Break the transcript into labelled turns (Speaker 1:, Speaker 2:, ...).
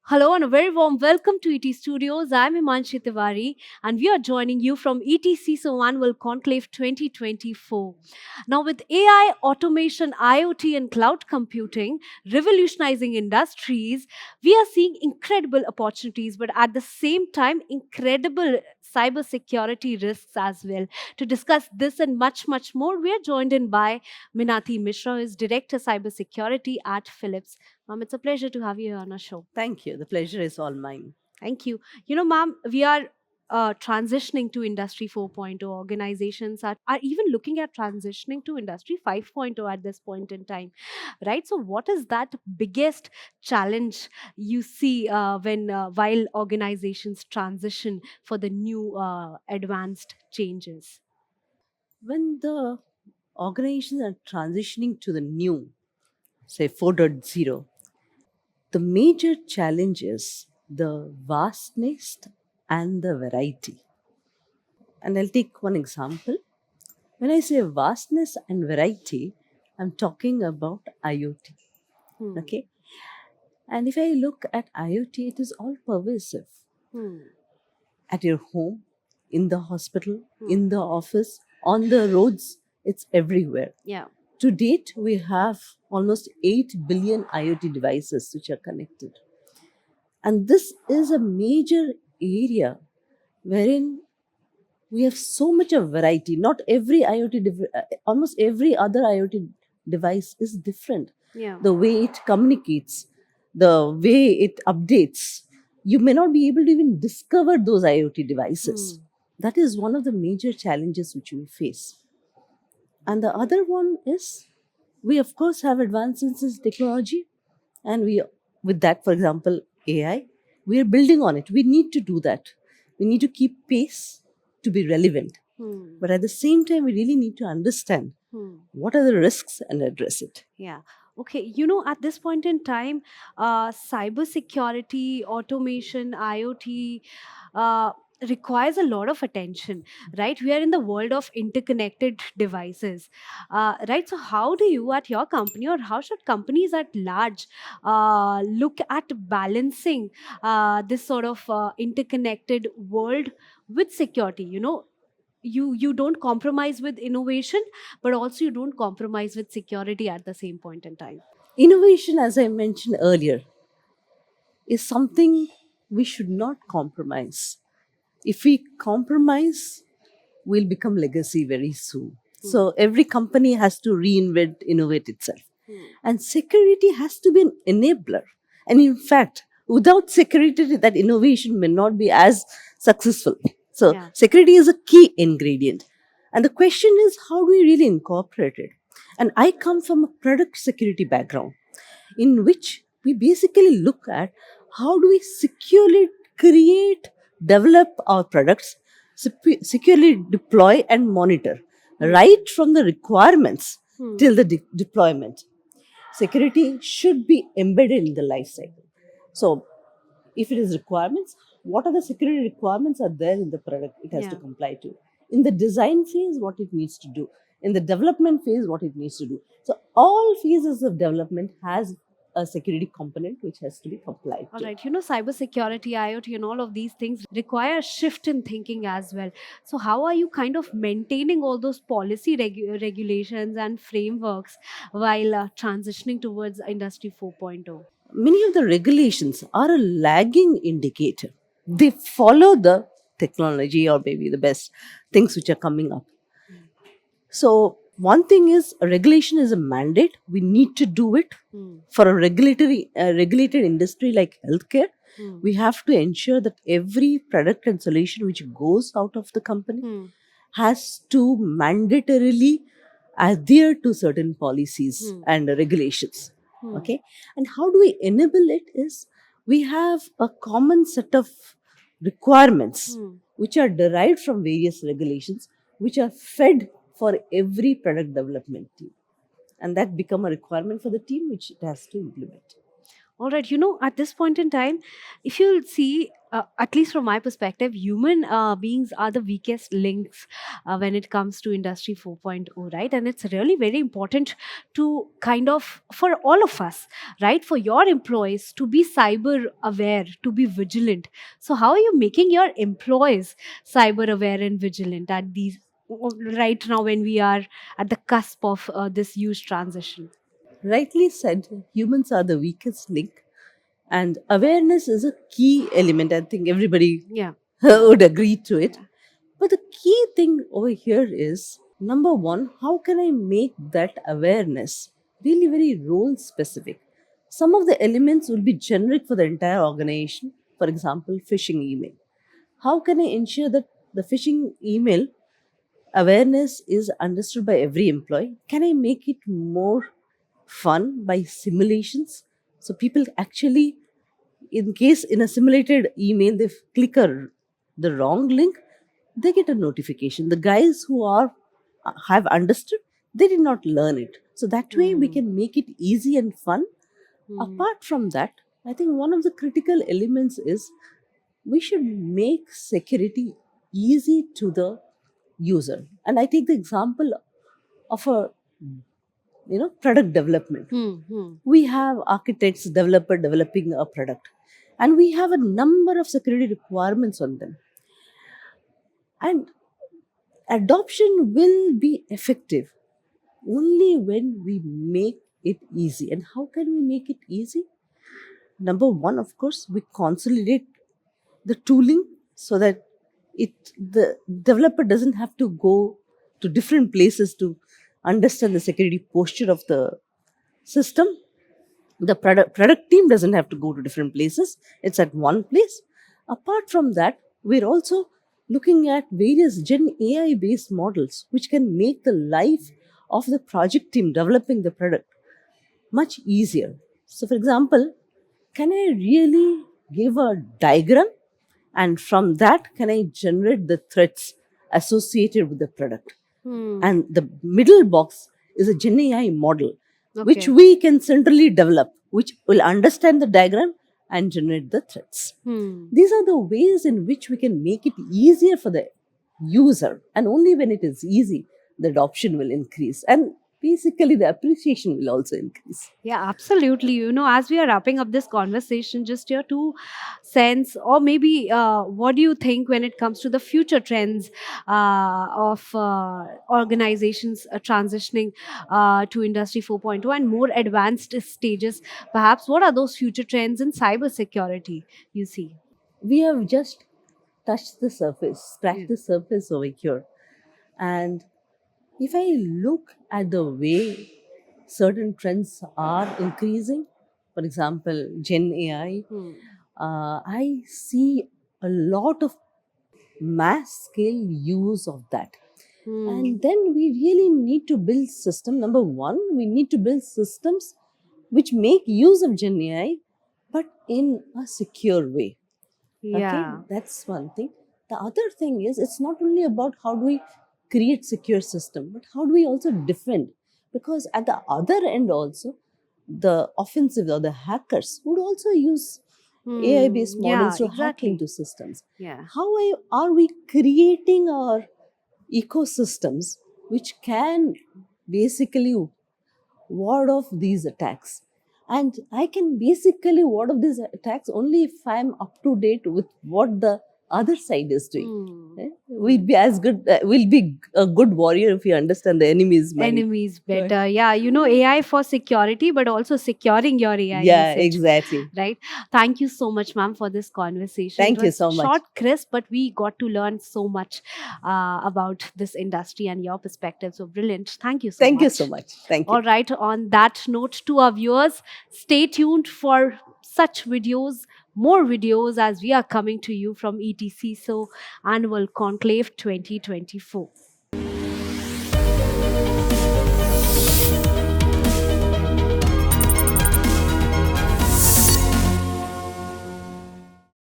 Speaker 1: Hello and a very warm welcome to ET Studios. I'm Himanshi Tiwari and we are joining you from ET Annual Conclave 2024. Now, with AI, automation, IoT, and cloud computing revolutionizing industries, we are seeing incredible opportunities, but at the same time, incredible cybersecurity risks as well. To discuss this and much, much more, we are joined in by Minati Mishra, who is Director Cybersecurity at Philips. Ma'am, it's a pleasure to have you here on our show.
Speaker 2: Thank you. The pleasure is all mine.
Speaker 1: Thank you. Ma'am, we are transitioning to Industry 4.0. Organizations are even looking at transitioning to Industry 5.0 at this point in time, right? So, what is that biggest challenge you see when while organizations transition for the new advanced changes?
Speaker 2: When the organizations are transitioning to the new, say 4.0, the major challenge is the vastness and the variety. And I'll take one example. When I say vastness and variety, I'm talking about IoT.
Speaker 1: Hmm.
Speaker 2: Okay. And if I look at IoT, it is all pervasive.
Speaker 1: Hmm.
Speaker 2: At your home, in the hospital,
Speaker 1: Hmm.
Speaker 2: in the office, on the roads, it's everywhere.
Speaker 1: Yeah.
Speaker 2: To date, we have almost 8 billion IoT devices which are connected. And this is a major area wherein we have so much of variety. Not every almost every other IoT device is different.
Speaker 1: Yeah.
Speaker 2: The way it communicates, the way it updates, you may not be able to even discover those IoT devices. That is one of the major challenges which we face. And the other one is we of course have advances in technology, and we with that, for example, AI, we are building on it. We need to do that. We need to keep pace to be relevant.
Speaker 1: Hmm.
Speaker 2: But at the same time, we really need to understand
Speaker 1: Hmm.
Speaker 2: what are the risks and address it.
Speaker 1: Yeah. Okay. At this point in time, cybersecurity, automation, IoT uh, requires a lot of attention, right? We are in the world of interconnected devices, right? So, how do you at your company, or how should companies at large look at balancing this sort of interconnected world with security? You don't compromise with innovation, but also you don't compromise with security at the same point in time.
Speaker 2: Innovation, as I mentioned earlier, is something we should not compromise. If we compromise, we'll become legacy very soon.
Speaker 1: Hmm.
Speaker 2: So every company has to reinvent, innovate itself.
Speaker 1: Hmm.
Speaker 2: And security has to be an enabler. And in fact, without security, that innovation may not be as successful. So
Speaker 1: Yeah.
Speaker 2: security is a key ingredient. And the question is, how do we really incorporate it? And I come from a product security background in which we basically look at how do we securely create, develop our products, securely deploy and monitor,
Speaker 1: Hmm.
Speaker 2: right from the requirements
Speaker 1: Hmm.
Speaker 2: till the deployment. Security should be embedded in the life cycle. So, if it is requirements, what are the security requirements are there in the product it has to
Speaker 1: Yeah.
Speaker 2: comply to? In the design phase, what it needs to do. In the development phase, what it needs to do. So, all phases of development has a security component which has to be complied
Speaker 1: All
Speaker 2: to.
Speaker 1: right. Cybersecurity, IoT, and all of these things require a shift in thinking as well. So, how are you kind of maintaining all those policy regulations and frameworks while transitioning towards Industry 4.0?
Speaker 2: Many of the regulations are a lagging indicator. They follow the technology or maybe the best things which are coming up. So, one thing is a regulation is a mandate. We need to do it
Speaker 1: Hmm.
Speaker 2: for a regulated industry like healthcare.
Speaker 1: Hmm.
Speaker 2: We have to ensure that every product and solution which goes out of the company
Speaker 1: Hmm.
Speaker 2: has to mandatorily adhere to certain policies
Speaker 1: Hmm.
Speaker 2: and regulations.
Speaker 1: Hmm.
Speaker 2: Okay, and how do we enable it? Is we have a common set of requirements
Speaker 1: Hmm.
Speaker 2: which are derived from various regulations which are fed for every product development team, and that become a requirement for the team which it has to implement.
Speaker 1: All right, at this point in time, if you'll see, at least from my perspective, human beings are the weakest links when it comes to Industry 4.0, right? And it's really very important to kind of, for all of us, right? For your employees to be cyber aware, to be vigilant. So, how are you making your employees cyber aware and vigilant at these? Right now, when we are at the cusp of this huge transition.
Speaker 2: Rightly said, humans are the weakest link, and awareness is a key element. I think everybody
Speaker 1: Yeah.
Speaker 2: would agree to it.
Speaker 1: Yeah.
Speaker 2: But the key thing over here is number one, how can I make that awareness really very role specific? Some of the elements will be generic for the entire organization. For example, phishing email. How can I ensure that the phishing email awareness is understood by every employee? Can I make it more fun by simulations? So people actually, in case in a simulated email they click the wrong link, they get a notification. The guys who are have understood, they did not learn it. So that way we
Speaker 1: Hmm.
Speaker 2: can make it easy and fun.
Speaker 1: Hmm.
Speaker 2: Apart from that, I think one of the critical elements is we should make security easy to the user. And I take the example of a product development.
Speaker 1: Hmm. Hmm.
Speaker 2: We have architects, developer developing a product, and we have a number of security requirements on them. And adoption will be effective only when we make it easy. And how can we make it easy? Number one, of course, we consolidate the tooling so that the developer doesn't have to go to different places to understand the security posture of the system. The product team doesn't have to go to different places, it's at one place. Apart from that, we're also looking at various gen AI based models which can make the life of the project team developing the product much easier. So for example, can I really give a diagram, and from that can I generate the threats associated with the product?
Speaker 1: Hmm.
Speaker 2: And the middle box is a Gen AI model, which
Speaker 1: Okay.
Speaker 2: we can centrally develop, which will understand the diagram and generate the threats.
Speaker 1: Hmm.
Speaker 2: These are the ways in which we can make it easier for the user, and only when it is easy, the adoption will increase, and basically the appreciation will also increase.
Speaker 1: Yeah, absolutely. As we are wrapping up this conversation, just your two cents, or maybe what do you think when it comes to the future trends of organizations transitioning to Industry 4.0 and more advanced stages? Perhaps, what are those future trends in cybersecurity you see?
Speaker 2: We have just touched the surface,
Speaker 1: Yeah.
Speaker 2: scratched the surface over here. And if I look at the way certain trends are increasing, for example, Gen AI,
Speaker 1: Hmm.
Speaker 2: I see a lot of mass scale use of that.
Speaker 1: Hmm.
Speaker 2: And then we really need to build system. Number one, we need to build systems which make use of Gen AI, but in a secure way. Okay,
Speaker 1: Yeah.
Speaker 2: that's one thing. The other thing is, it's not only about how do we create secure system, but how do we also defend? Because at the other end also, the offensive or the hackers would also use AI
Speaker 1: Hmm.
Speaker 2: based
Speaker 1: Yeah,
Speaker 2: models to hack
Speaker 1: exactly.
Speaker 2: into systems.
Speaker 1: Yeah.
Speaker 2: Are we creating our ecosystems which can basically ward off these attacks? And I can basically ward off these attacks only if I'm up to date with what the other side is doing.
Speaker 1: Hmm.
Speaker 2: We'll
Speaker 1: Hmm.
Speaker 2: be as good, we'll be a good warrior if we understand the enemy's mind.
Speaker 1: Enemies
Speaker 2: Right.
Speaker 1: better. Yeah, AI for security, but also securing your AI
Speaker 2: Yeah,
Speaker 1: usage,
Speaker 2: exactly.
Speaker 1: right? Thank you so much, ma'am, for this conversation. It
Speaker 2: Thank you
Speaker 1: was
Speaker 2: so much.
Speaker 1: short, crisp, but we got to learn so much about this industry and your perspective. So brilliant. Thank you so
Speaker 2: Thank you so
Speaker 1: much.
Speaker 2: much. Thank you.
Speaker 1: All right, on that note, to our viewers, stay tuned for such videos, more videos, as we are coming to you from ETC So Annual Conclave 2024.